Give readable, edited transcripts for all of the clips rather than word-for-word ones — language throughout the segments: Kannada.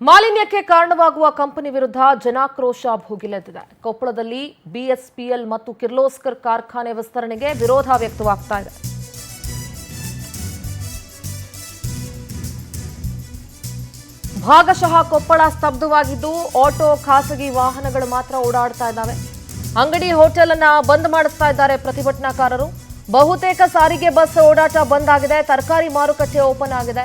ಮಾಲಿನ್ಯಕ್ಕೆ ಕಾರಣವಾಗುವ ಕಂಪನಿ ವಿರುದ್ಧ ಜನಾಕ್ರೋಶ ಭುಗಿಲೆದ್ದಿದೆ. ಕೊಪ್ಪಳದಲ್ಲಿ ಬಿಎಸ್ಪಿಎಲ್ ಮತ್ತು ಕಿರ್ಲೋಸ್ಕರ್ ಕಾರ್ಖಾನೆ ವಿಸ್ತರಣೆಗೆ ವಿರೋಧ ವ್ಯಕ್ತವಾಗ್ತಾ ಇದೆ. ಭಾಗಶಃ ಕೊಪ್ಪಳ ಸ್ತಬ್ಧವಾಗಿದ್ದು ಆಟೋ, ಖಾಸಗಿ ವಾಹನಗಳು ಮಾತ್ರ ಓಡಾಡ್ತಾ ಇದ್ದಾವೆ. ಅಂಗಡಿ, ಹೋಟೆಲ್ ಅನ್ನ ಬಂದ್ ಮಾಡಿಸ್ತಾ ಇದ್ದಾರೆ ಪ್ರತಿಭಟನಾಕಾರರು. ಬಹುತೇಕ ಸಾರಿಗೆ ಬಸ್ ಓಡಾಟ ಬಂದ್ ಆಗಿದೆ. ತರಕಾರಿ ಮಾರುಕಟ್ಟೆ ಓಪನ್ ಆಗಿದೆ.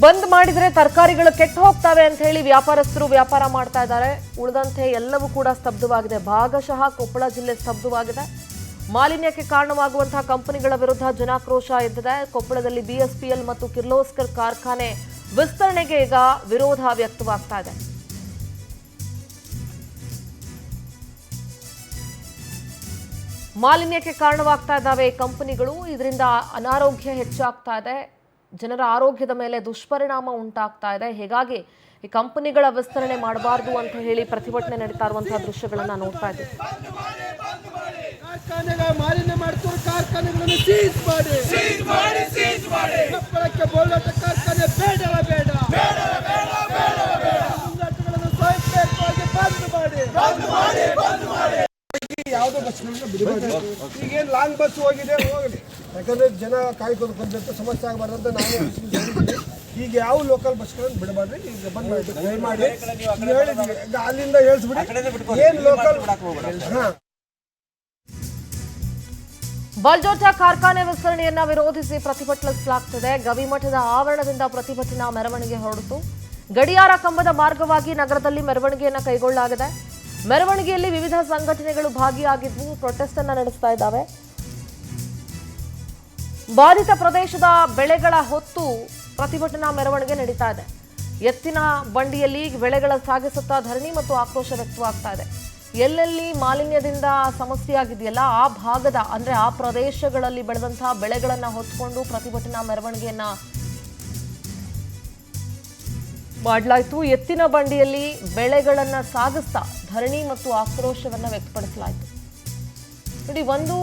ಬಂದ್ ಮಾಡಿದ್ರೆ ತರಕಾರಿಗಳು ಕೆಟ್ಟು ಹೋಗ್ತವೆ ಅಂತ ಹೇಳಿ ವ್ಯಾಪಾರಸ್ಥರು ವ್ಯಾಪಾರ ಮಾಡ್ತಾ ಇದ್ದಾರೆ. ಉಳಿದಂತೆ ಎಲ್ಲವೂ ಕೂಡ ಸ್ತಬ್ಧವಾಗಿದೆ. ಭಾಗಶಃ ಕೊಪ್ಪಳ ಜಿಲ್ಲೆ ಸ್ತಬ್ಧವಾಗಿದೆ. ಮಾಲಿನ್ಯಕ್ಕೆ ಕಾರಣವಾಗುವಂತಹ ಕಂಪನಿಗಳ ವಿರುದ್ಧ ಜನಾಕ್ರೋಶ ಎದ್ದಿದೆ. ಕೊಪ್ಪಳದಲ್ಲಿ ಬಿಎಸ್ಪಿಎಲ್ ಮತ್ತು ಕಿರ್ಲೋಸ್ಕರ್ ಕಾರ್ಖಾನೆ ವಿಸ್ತರಣೆಗೆ ಈಗ ವಿರೋಧ ವ್ಯಕ್ತವಾಗ್ತಾ ಇದೆ. ಮಾಲಿನ್ಯಕ್ಕೆ ಕಾರಣವಾಗ್ತಾ ಇದ್ದಾವೆ ಕಂಪನಿಗಳು. ಇದರಿಂದ ಅನಾರೋಗ್ಯ ಹೆಚ್ಚಾಗ್ತಾ ಇದೆ. ಜನರ ಆರೋಗ್ಯದ ಮೇಲೆ ದುಷ್ಪರಿಣಾಮ ಉಂಟಾಗ್ತಾ ಇದೆ. ಹೀಗಾಗಿ ಈ ಕಂಪನಿಗಳ ವಿಸ್ತರಣೆ ಮಾಡಬಾರದು ಅಂತ ಹೇಳಿ ಪ್ರತಿಭಟನೆ ನಡೀತಾ ಇರುವಂತಹ ದೃಶ್ಯಗಳನ್ನ ನೋಡ್ತಾ ಇದ್ದೀವಿ. ಮಾಲಿನ್ಯ ಮಾಡ್ತಾರೆ, ಕಾರ್ಖಾನೆಗಳನ್ನು ಸೀಜ್ ಮಾಡಿ, ಕೊಪ್ಪಳಕ್ಕೆ ಬೋಲಾಟ ಕಾರ್ಖಾನೆ ಬೇಡವೇ ಬೇಡ, ಮುಂದಾಟಗಳನ್ನು ಸ್ವಯಂಪ್ರೇರಿತವಾಗಿ ಬಂದ್ ಮಾಡಿ. ಯಾವುದೋ ಬಸ್ಗಳನ್ನು ಬಿಡಬಾರ್ದು. ಈಗೇನು ಲಾಂಗ್ ಬಸ್ ಹೋಗಿದೆ ಹೋಗಲಿ, ಯಾಕಂದ್ರೆ ಜನ ಕಾಯ್ಕೊಂಡು ಬಂದಂತ ಸಮಸ್ಯೆ ಆಗಬಾರ್ದು ಅಂತ ನಾನೇ ಹೇಳಿದ್ದೀನಿ. ಈಗ ಯಾವ ಲೋಕಲ್ ಬಸ್ಗಳನ್ನು ಬಿಡಬಾರ್ದು, ಈಗ ಬಂದ್ ಮಾಡಿ ಹೇಳಿದ್ವಿ. ಅಲ್ಲಿಂದ ಹೇಳ್ಸ್ಬಿಡಿ ಏನು ಲೋಕಲ್. ಬಲ್ಜೋಟ ಕಾರ್ಖಾನೆ ವಿಸ್ತರಣೆಯನ್ನ ವಿರೋಧಿಸಿ ಪ್ರತಿಭಟಿಸಲಾಗ್ತಿದೆ. ಗವಿಮಠದ ಆವರಣದಿಂದ ಪ್ರತಿಭಟನಾ ಮೆರವಣಿಗೆ ಹೊರಡಿತು. ಗಡಿಯಾರ ಕಂಬದ ಮಾರ್ಗವಾಗಿ ನಗರದಲ್ಲಿ ಮೆರವಣಿಗೆಯನ್ನ ಕೈಗೊಳ್ಳಲಾಗಿದೆ. ಮೆರವಣಿಗೆಯಲ್ಲಿ ವಿವಿಧ ಸಂಘಟನೆಗಳು ಭಾಗಿಯಾಗಿದ್ದು ಪ್ರೊಟೆಸ್ಟ್ ಅನ್ನ ನಡೆಸ್ತಾ ಇದ್ದಾವೆ. ಬಾಧಿತ ಪ್ರದೇಶದ ಬೆಳೆಗಳ ಹೊತ್ತು ಪ್ರತಿಭಟನಾ ಮೆರವಣಿಗೆ ನಡೀತಾ ಇದೆ. ಎತ್ತಿನ ಬಂಡಿಯಲ್ಲಿ ಬೆಳೆಗಳ ಸಾಗಿಸುತ್ತಾ ಧರಣಿ ಮತ್ತು ಆಕ್ರೋಶ ವ್ಯಕ್ತವಾಗ್ತಾ ಇದೆ. ಎಲ್ಲೆಲ್ಲಿ ಮಾಲಿನ್ಯದಿಂದ ಸಮಸ್ಯೆ ಆಗಿದೆಯಲ್ಲ ಆ ಭಾಗದ ಅಂದ್ರೆ ಆ ಪ್ರದೇಶಗಳಲ್ಲಿ ಬೆಳೆದಂತಹ ಬೆಳೆಗಳನ್ನ ಹೊತ್ಕೊಂಡು ಪ್ರತಿಭಟನಾ ಮೆರವಣಿಗೆಯನ್ನ ಮಾಡಲಾಯಿತು. ಎತ್ತಿನ ಬಂಡಿಯಲ್ಲಿ ಬೆಳೆಗಳನ್ನ ಸಾಗಿಸ್ತಾ ಧರಣಿ ಮತ್ತು ಆಕ್ರೋಶವನ್ನ ವ್ಯಕ್ತಪಡಿಸಲಾಯಿತು. ನೋಡಿ, ಒಂದು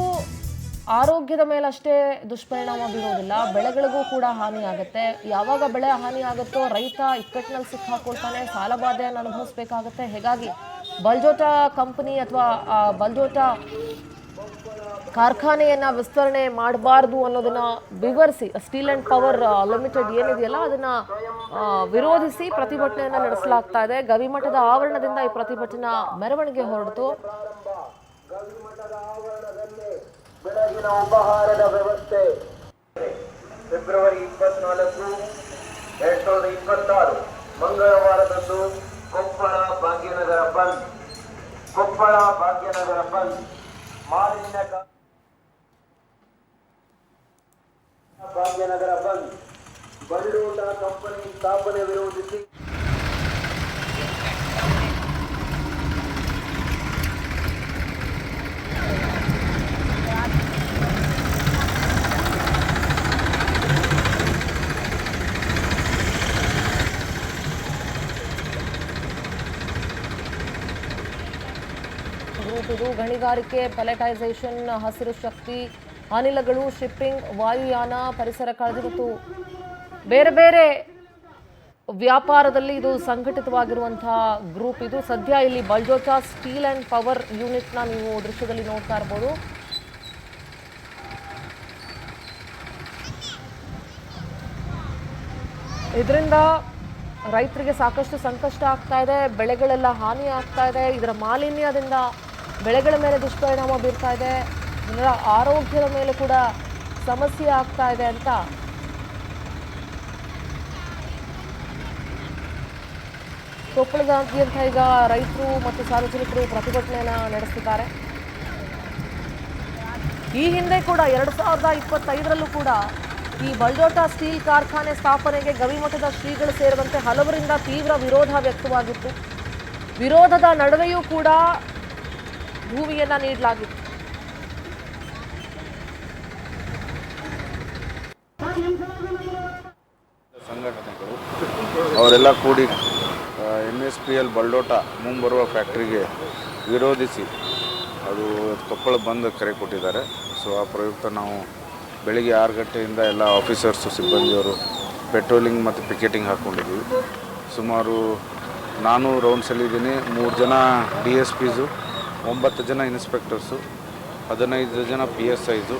ಆರೋಗ್ಯದ ಮೇಲಷ್ಟೇ ದುಷ್ಪರಿಣಾಮ ಬೀರೋದಿಲ್ಲ, ಬೆಳೆಗಳಿಗೂ ಕೂಡ ಹಾನಿ ಆಗುತ್ತೆ. ಯಾವಾಗ ಬೆಳೆ ಹಾನಿ ಆಗುತ್ತೋ ರೈತ ಇಕ್ಕಟ್ಟಿನಲ್ಲಿ ಸಿಕ್ಕಾಕೊಳ್ತಾನೆ, ಸಾಲಬಾಧೆಯನ್ನು ಅನುಭವಿಸಬೇಕಾಗುತ್ತೆ. ಹೀಗಾಗಿ ಬಲ್ಜೋಟ ಕಂಪನಿ ಅಥವಾ ಬಲ್ಜೋಟ ಕಾರ್ಖಾನೆಯನ್ನ ವಿಸ್ತರಣೆ ಮಾಡಬಾರ್ದು ಅನ್ನೋದನ್ನ ವಿವರಿಸಿ ಸ್ಟೀಲ್ ಅಂಡ್ ಪವರ್ ಲಿಮಿಟೆಡ್ ಏನಿದೆಯಲ್ಲ ಅದನ್ನ ವಿರೋಧಿಸಿ ಪ್ರತಿಭಟನೆಯನ್ನ ನಡೆಸಲಾಗ್ತಾ ಇದೆ. ಗವಿಮಠದ ಆವರಣದಿಂದ ಈ ಪ್ರತಿಭಟನಾ ಮೆರವಣಿಗೆ ಹೊರಟಿತು. ಬೆಳಗಿನ ಉಪಹಾರದ ವ್ಯವಸ್ಥೆ ಫೆಬ್ರವರಿ 24, 2026 ಮಂಗಳವಾರದಂದು ಕೊಪ್ಪಳ ಭಾಗ್ಯನಗರ ಬಂದ್. ಮಾಲಿನ್ಯ ಭಾಗ್ಯನಗರ ಬಂದ್. ಬಲ್ಡೋಟ ಕಂಪನಿ ಸ್ಥಾಪನೆ ವಿರೋಧಿಸಿ ಇದು ಗಣಿಗಾರಿಕೆ, ಪೆಲೆಟೈಸೇಷನ್, ಹಸಿರು ಶಕ್ತಿ, ಅನಿಲಗಳು, ಶಿಪ್ಪಿಂಗ್, ವಾಯುಯಾನ, ಪರಿಸರ ಕಾಳಜಿ ಮತ್ತು ಬೇರೆ ಬೇರೆ ವ್ಯಾಪಾರದಲ್ಲಿ ಇದು ಸಂಘಟಿತವಾಗಿರುವಂತಹ ಗ್ರೂಪ್ ಇದು. ಸದ್ಯ ಇಲ್ಲಿ ಬಲ್ಜೋಟ ಸ್ಟೀಲ್ ಅಂಡ್ ಪವರ್ ಯೂನಿಟ್ನ ನೀವು ದೃಶ್ಯದಲ್ಲಿ ನೋಡ್ತಾ ಇರ್ಬೋದು. ಇದರಿಂದ ರೈತರಿಗೆ ಸಾಕಷ್ಟು ಸಂಕಷ್ಟ ಆಗ್ತಾ ಇದೆ. ಬೆಳೆಗಳೆಲ್ಲ ಹಾನಿ ಆಗ್ತಾ ಇದೆ. ಇದರ ಮಾಲಿನ್ಯದಿಂದ ಬೆಳೆಗಳ ಮೇಲೆ ದುಷ್ಪರಿಣಾಮ ಬೀರ್ತಾ ಇದೆ. ಜನರ ಆರೋಗ್ಯದ ಮೇಲೆ ಕೂಡ ಸಮಸ್ಯೆ ಆಗ್ತಾ ಇದೆ ಅಂತ ಕೊಪ್ಪಳದಾದ್ಯಂತ ಈಗ ರೈತರು ಮತ್ತು ಸಾರ್ವಜನಿಕರು ಪ್ರತಿಭಟನೆಯನ್ನ ನಡೆಸುತ್ತಿದ್ದಾರೆ. ಈ ಹಿಂದೆ ಕೂಡ 2025ರಲ್ಲೂ ಕೂಡ ಈ ಬಲ್ಜೋಟ ಸ್ಟೀಲ್ ಕಾರ್ಖಾನೆ ಸ್ಥಾಪನೆಗೆ ಗವಿಮಠದ ಶ್ರೀಗಳು ಸೇರಿದಂತೆ ಹಲವರಿಂದ ತೀವ್ರ ವಿರೋಧ ವ್ಯಕ್ತವಾಗಿತ್ತು. ವಿರೋಧದ ನಡುವೆಯೂ ಕೂಡ ಭೂಮಿಯನ್ನ ನೀಡಲಾಗಿತ್ತು. ಸಂಘಟನೆಗಳು ಅವರೆಲ್ಲ ಕೂಡಿ NSPL ಬಲ್ಡೋಟ ಮುಂಬರುವ ಫ್ಯಾಕ್ಟ್ರಿಗೆ ವಿರೋಧಿಸಿ ಅದು ಕೊಪ್ಪಳ ಬಂದ್ ಕರೆ ಕೊಟ್ಟಿದ್ದಾರೆ. ಸೊ ಆ ಪ್ರಯುಕ್ತ ನಾವು ಬೆಳಿಗ್ಗೆ 6 ಗಂಟೆಯಿಂದ ಎಲ್ಲ ಆಫೀಸರ್ಸು ಸಿಬ್ಬಂದಿಯವರು ಪೆಟ್ರೋಲಿಂಗ್ ಮತ್ತು ಪಿಕೆಟಿಂಗ್ ಹಾಕ್ಕೊಂಡಿದ್ದೀವಿ. ಸುಮಾರು 400 ರೌಂಡ್ಸಲ್ಲಿದ್ದೀನಿ. 3 ಜನ DSPಸು, 9 ಜನ ಇನ್ಸ್ಪೆಕ್ಟರ್ಸು, 15 ಜನ PSIಸು,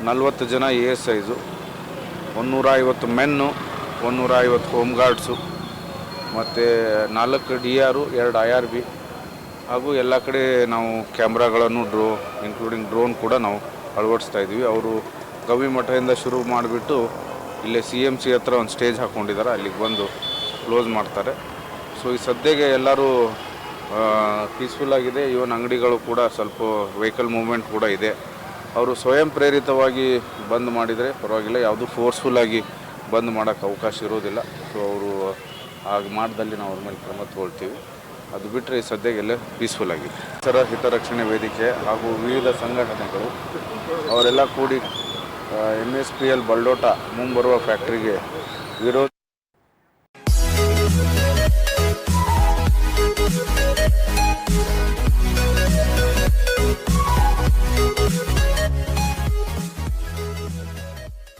40 ಜನ ASIಸು, 150 ಮೆನ್ನು, 150 ಹೋಮ್ ಗಾರ್ಡ್ಸು, ಮತ್ತು 4 DR, 2 IRB ಹಾಗೂ ಎಲ್ಲ ಕಡೆ ನಾವು ಕ್ಯಾಮ್ರಾಗಳನ್ನು ಇನ್ಕ್ಲೂಡಿಂಗ್ ಡ್ರೋನ್ ಕೂಡ ನಾವು ಅಳವಡಿಸ್ತಾ ಇದ್ದೀವಿ. ಅವರು ಗವಿ ಮಠದಿಂದ ಶುರು ಮಾಡಿಬಿಟ್ಟು ಇಲ್ಲೇ CMC ಹತ್ರ ಒಂದು ಸ್ಟೇಜ್ ಹಾಕ್ಕೊಂಡಿದ್ದಾರೆ, ಅಲ್ಲಿಗೆ ಬಂದು ಕ್ಲೋಸ್ ಮಾಡ್ತಾರೆ. ಸೊ ಈ ಸದ್ಯಕ್ಕೆ ಎಲ್ಲರೂ ಪೀಸ್ಫುಲ್ ಆಗಿದೆ. ಇವನ್ ಅಂಗಡಿಗಳು ಕೂಡ ಸ್ವಲ್ಪ ವೆಹಿಕಲ್ ಮೂವ್ಮೆಂಟ್ ಕೂಡ ಇದೆ. ಅವರು ಸ್ವಯಂ ಪ್ರೇರಿತವಾಗಿ ಬಂದ್ ಮಾಡಿದರೆ ಪರವಾಗಿಲ್ಲ, ಯಾವುದೂ ಫೋರ್ಸ್ಫುಲ್ಲಾಗಿ ಬಂದ್ ಮಾಡೋಕ್ಕೆ ಅವಕಾಶ ಇರೋದಿಲ್ಲ. ಸೊ ಅವರು ಹಾಗೆ ಮಾಡ್ದಲ್ಲಿ ನಾವು ಅವ್ರ ಮೇಲೆ ಕ್ರಮ ತಗೊಳ್ತೀವಿ. ಅದು ಬಿಟ್ಟರೆ ಈ ಸದ್ಯಗೆಲ್ಲ ಪೀಸ್ಫುಲ್ ಆಗಿದೆ. ಪರಿಸರ ಹಿತರಕ್ಷಣೆ ವೇದಿಕೆ ಹಾಗೂ ವಿವಿಧ ಸಂಘಟನೆಗಳು ಅವರೆಲ್ಲ ಕೂಡಿ MSPL ಬಲ್ಡೋಟ ಮುಂಬರುವ ಫ್ಯಾಕ್ಟ್ರಿಗೆ ವಿರೋಧ